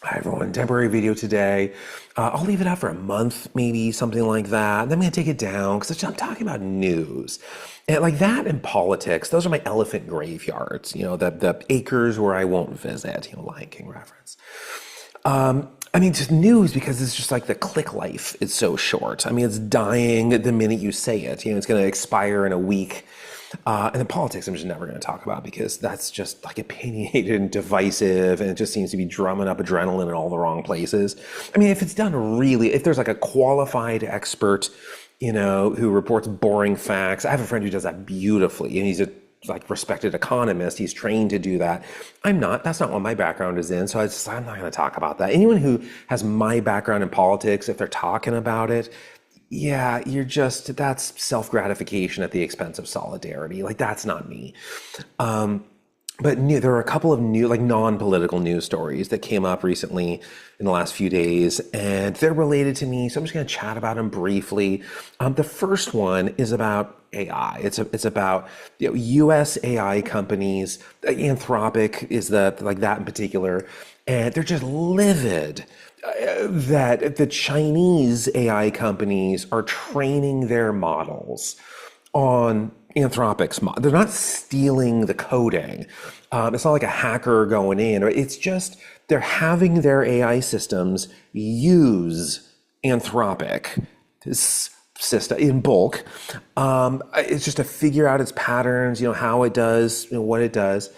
Hi everyone, temporary video today. I'll leave it out for a month, maybe something like that. And then I'm gonna take it down because I'm talking about news. And like that and politics, those are my elephant graveyards, the acres where I won't visit, Lion King reference. I mean, just news because it's just like the click life is so short. I mean, it's dying the minute you say it. It's going to expire in a week. And the politics I'm just never going to talk about because that's just like opinionated and divisive, and it just seems to be drumming up adrenaline in all the wrong places. I mean, if it's done really, if there's like a qualified expert, who reports boring facts. I have a friend who does that beautifully, and he's a respected economist. He's trained to do that. I'm not. That's not what my background is in. So I'm not going to talk about that. Anyone who has my background in politics, if they're talking about it, yeah, that's self-gratification at the expense of solidarity. Like, that's not me. But there are a couple of new, like non-political news stories that came up recently in the last few days, and they're related to me. So I'm just going to chat about them briefly. The first one is about AI. It's about U.S. AI companies. Anthropic is that in particular, and they're just livid that the Chinese AI companies are training their models on Anthropic's model. They're not stealing the coding. It's not like a hacker going in. It's just they're having their AI systems use Anthropic system in bulk. It's just to figure out its patterns, how it does, what it does,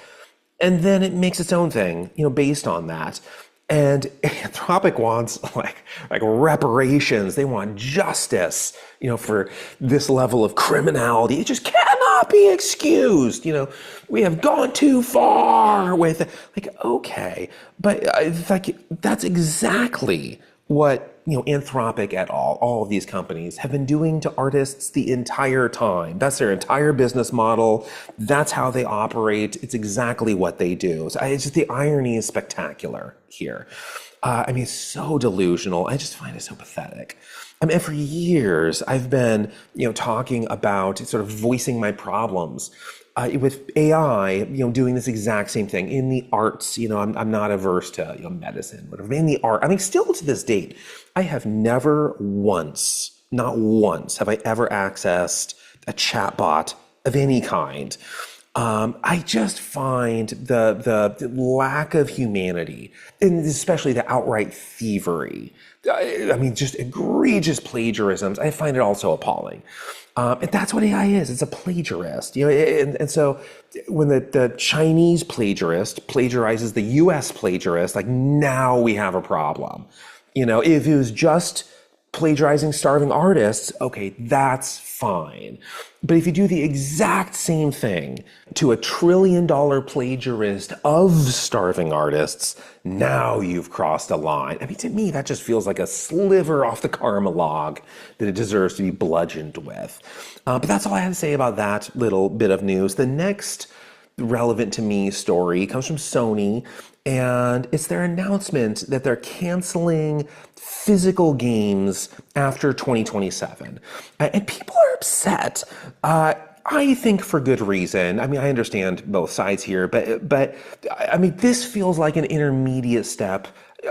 and then it makes its own thing, based on that. And Anthropic wants like reparations. They want justice, for this level of criminality. It just cannot be excused. We have gone too far with it. Like, okay, but that's exactly what Anthropic et al., all of these companies have been doing to artists the entire time. That's their entire business model. That's how they operate. It's exactly what they do. So it's just the irony is spectacular here. It's so delusional. I just find it so pathetic. And for years, I've been, talking about sort of voicing my problems with AI, doing this exact same thing in the arts. I'm not averse to medicine, whatever. In the art, still to this date, I have never once, not once, have I ever accessed a chatbot of any kind. I just find the lack of humanity, and especially the outright thievery. Just egregious plagiarisms. I find it also appalling. And that's what AI is. It's a plagiarist. And so when the Chinese plagiarist plagiarizes the US plagiarist, like, now we have a problem. If it was just plagiarizing starving artists, okay, that's fine. But if you do the exact same thing to $1 trillion plagiarist of starving artists, now you've crossed a line. To me, that just feels like a sliver off the karma log that it deserves to be bludgeoned with. But that's all I have to say about that little bit of news. The next relevant to me story comes from Sony, and it's their announcement that they're canceling physical games after 2027. And people are upset. I think for good reason. I understand both sides here, but this feels like an intermediate step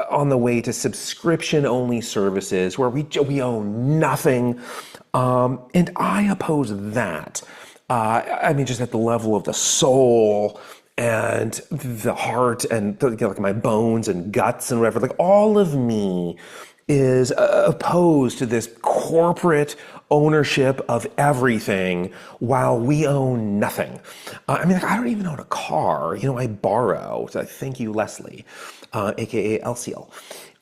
on the way to subscription-only services where we own nothing. And I oppose that. Just at the level of the soul and the heart and like my bones and guts and whatever, like all of me is opposed to this corporate ownership of everything while we own nothing. I don't even own a car. I borrow. So thank you, Leslie, aka LCL.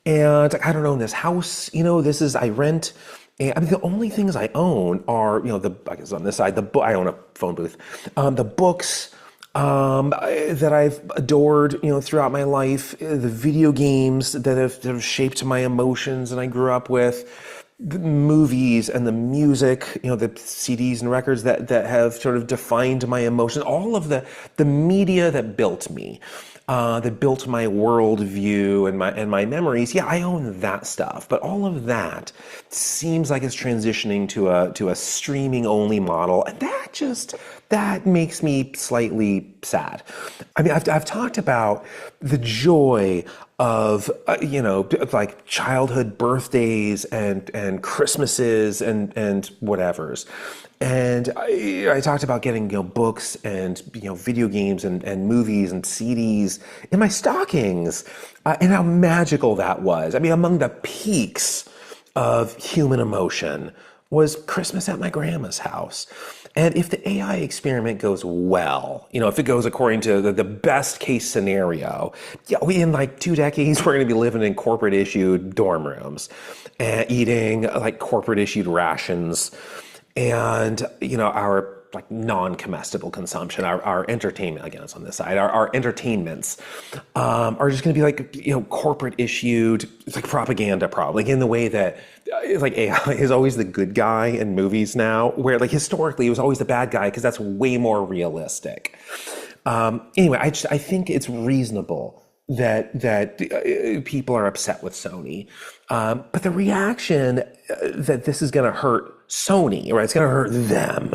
And I don't own this house. I rent. And the only things I own are, I guess on this side, I own a phone booth, the books that I've adored, throughout my life, the video games that have shaped my emotions and I grew up with, the movies and the music, the CDs and records that have sort of defined my emotions, all of the media that built me. That built my worldview and my memories. Yeah, I own that stuff, but all of that seems like it's transitioning to a streaming only model, and that makes me slightly sad. I mean, I've talked about the joy of, like childhood birthdays and Christmases and whatevers. And I talked about getting, books and, video games and movies and CDs in my stockings, and how magical that was. I mean, among the peaks of human emotion was Christmas at my grandma's house. And if the AI experiment goes well, if it goes according to the best case scenario, in like 2 decades, we're going to be living in corporate issued dorm rooms and eating like corporate issued rations. And, our like non-comestible consumption, our entertainment, again, it's on this side, our entertainments are just going to be like, corporate issued, it's like propaganda probably, like in the way that like AI is always the good guy in movies now, where like historically it was always the bad guy because that's way more realistic. Anyway, I think it's reasonable that people are upset with Sony, but the reaction that this is going to hurt Sony, right? It's going to hurt them,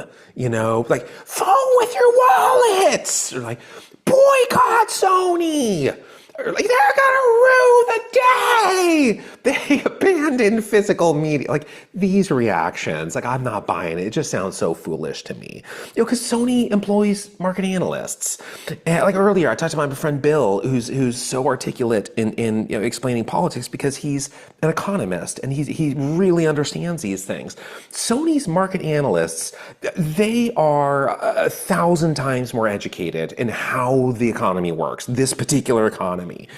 like phone with your wallets, or like boycott Sony, or like they're going to ruin the day. They abandoned physical media. Like these reactions, like I'm not buying it. It just sounds so foolish to me, because Sony employs marketing analysts. And like earlier, I talked to my friend Bill, who's so articulate in explaining politics because he's an economist and he really understands these things. Sony's market analysts, they are 1,000 times more educated in how the economy works, this particular economy.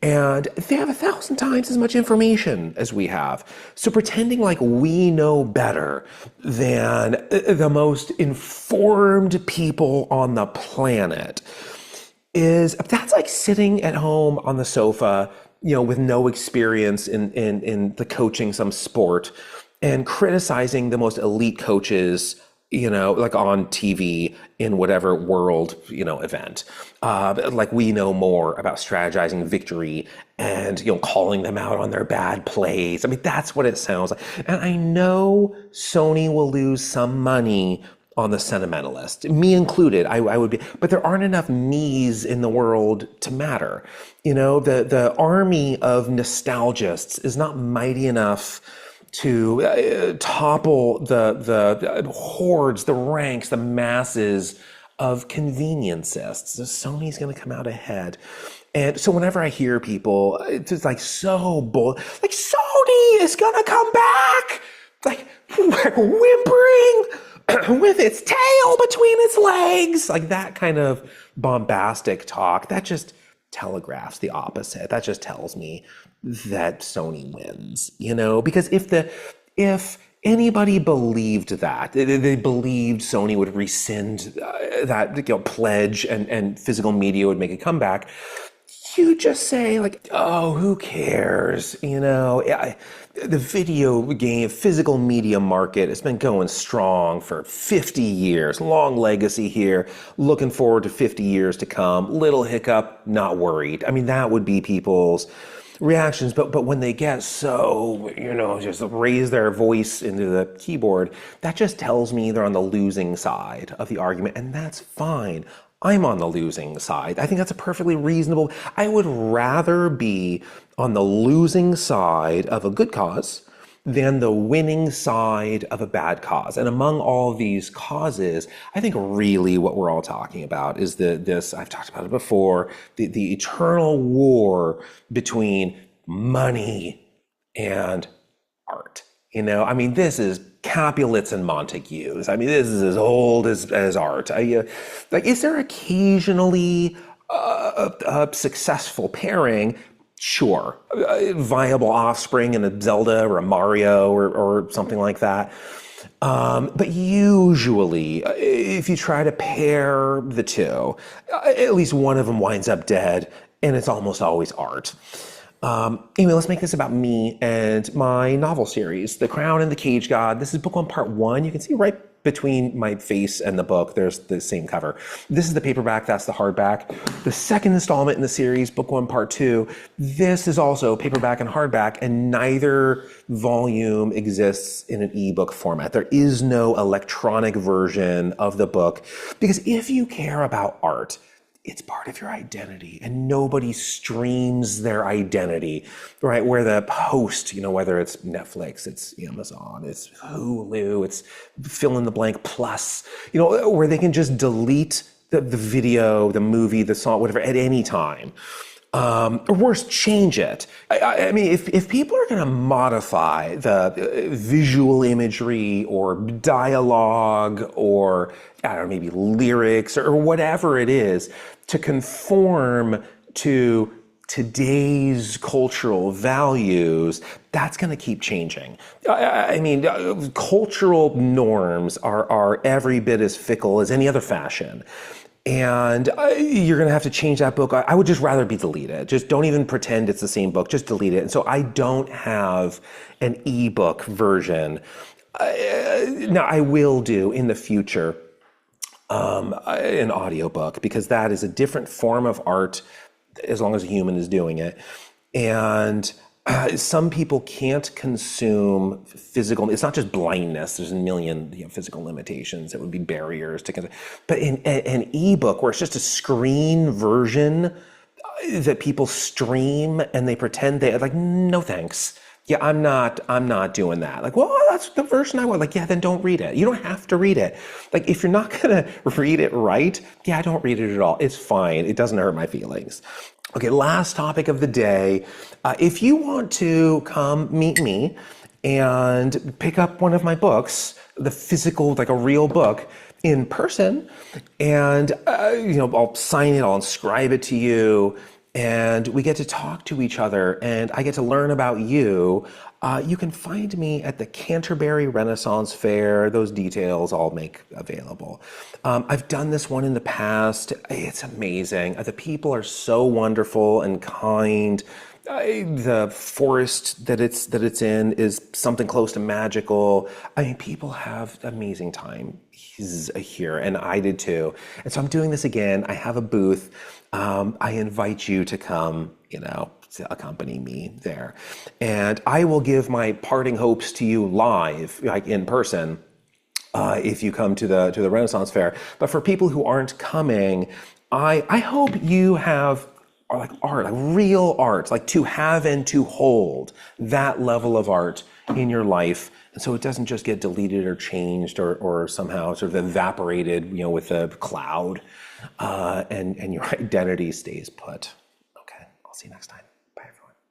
And they have 1,000 times as much information as we have. So pretending like we know better than the most informed people on the planet that's like sitting at home on the sofa, with no experience in the coaching some sport and criticizing the most elite coaches, like on TV in whatever world, event. Like we know more about strategizing victory and, calling them out on their bad plays. I mean, that's what it sounds like. And I know Sony will lose some money on the sentimentalist, me included. I would be, but there aren't enough me's in the world to matter. The army of nostalgists is not mighty enough to topple the hordes, the ranks, the masses of conveniencists. So Sony's going to come out ahead. And so whenever I hear people, it's just like so bold, like Sony is going to come back, like whimpering with its tail between its legs, like that kind of bombastic talk, that just telegraphs the opposite. That just tells me that Sony wins, because if anybody believed that, they believed Sony would rescind that pledge and physical media would make a comeback, you just say like, oh, who cares? The video game, physical media market has been going strong for 50 years, long legacy here, looking forward to 50 years to come, little hiccup, not worried. I mean, that would be people's reactions, but when they get so, just raise their voice into the keyboard, that just tells me they're on the losing side of the argument, and that's fine. I'm on the losing side. I think that's a perfectly reasonable. I would rather be on the losing side of a good cause than the winning side of a bad cause. And among all these causes, I think really what we're all talking about is this, I've talked about it before, the eternal war between money and art. I mean, this is Capulets and Montagues. I mean, this is as old as art. Is there occasionally a successful pairing? Sure. Viable offspring in a Zelda or a Mario or something like that. But usually, if you try to pair the two, at least one of them winds up dead, and it's almost always art. Anyway, let's make this about me and my novel series, The Crown and the Cage God. This is book one, part one. You can see right between my face and the book, there's the same cover. This is the paperback, that's the hardback. The second installment in the series, book 1, part 2, this is also paperback and hardback, and neither volume exists in an ebook format. There is no electronic version of the book, because if you care about art, it's part of your identity, and nobody streams their identity, right? Where the host, whether it's Netflix, it's Amazon, it's Hulu, it's fill in the blank plus, where they can just delete the video, the movie, the song, whatever, at any time. Or worse, change it. I mean, if people are going to modify the visual imagery or dialogue or, I don't know, maybe lyrics or whatever it is to conform to today's cultural values, that's going to keep changing. I mean, cultural norms are every bit as fickle as any other fashion. And you're going to have to change that book. I would just rather be deleted. Just don't even pretend it's the same book. Just delete it. And so I don't have an ebook version. Now, I will do in the future an audiobook, because that is a different form of art as long as a human is doing it. And some people can't consume physical. It's not just blindness. There's a million physical limitations that would be barriers to consume. But in an ebook where it's just a screen version that people stream and they pretend they like, no thanks. Yeah, I'm not doing that. Like, well, that's the version I want. Like, yeah, then don't read it. You don't have to read it. Like, if you're not gonna read it right, yeah, don't read it at all. It's fine. It doesn't hurt my feelings. Okay, last topic of the day. If you want to come meet me and pick up one of my books, the physical, like a real book, in person, and I'll sign it, I'll inscribe it to you, and we get to talk to each other, and I get to learn about you. You can find me at the Canterbury Renaissance Fair. Those details I'll make available. I've done this one in the past. It's amazing. The people are so wonderful and kind. The forest that it's in is something close to magical. I mean, people have amazing time here, and I did too. And so I'm doing this again. I have a booth. I invite you to come, to accompany me there. And I will give my parting hopes to you live, like in person, if you come to the Renaissance Fair. But for people who aren't coming, I hope you have like art, like real art, like to have and to hold that level of art in your life. And so it doesn't just get deleted or changed or somehow sort of evaporated, with a cloud, and your identity stays put. Okay, I'll see you next time.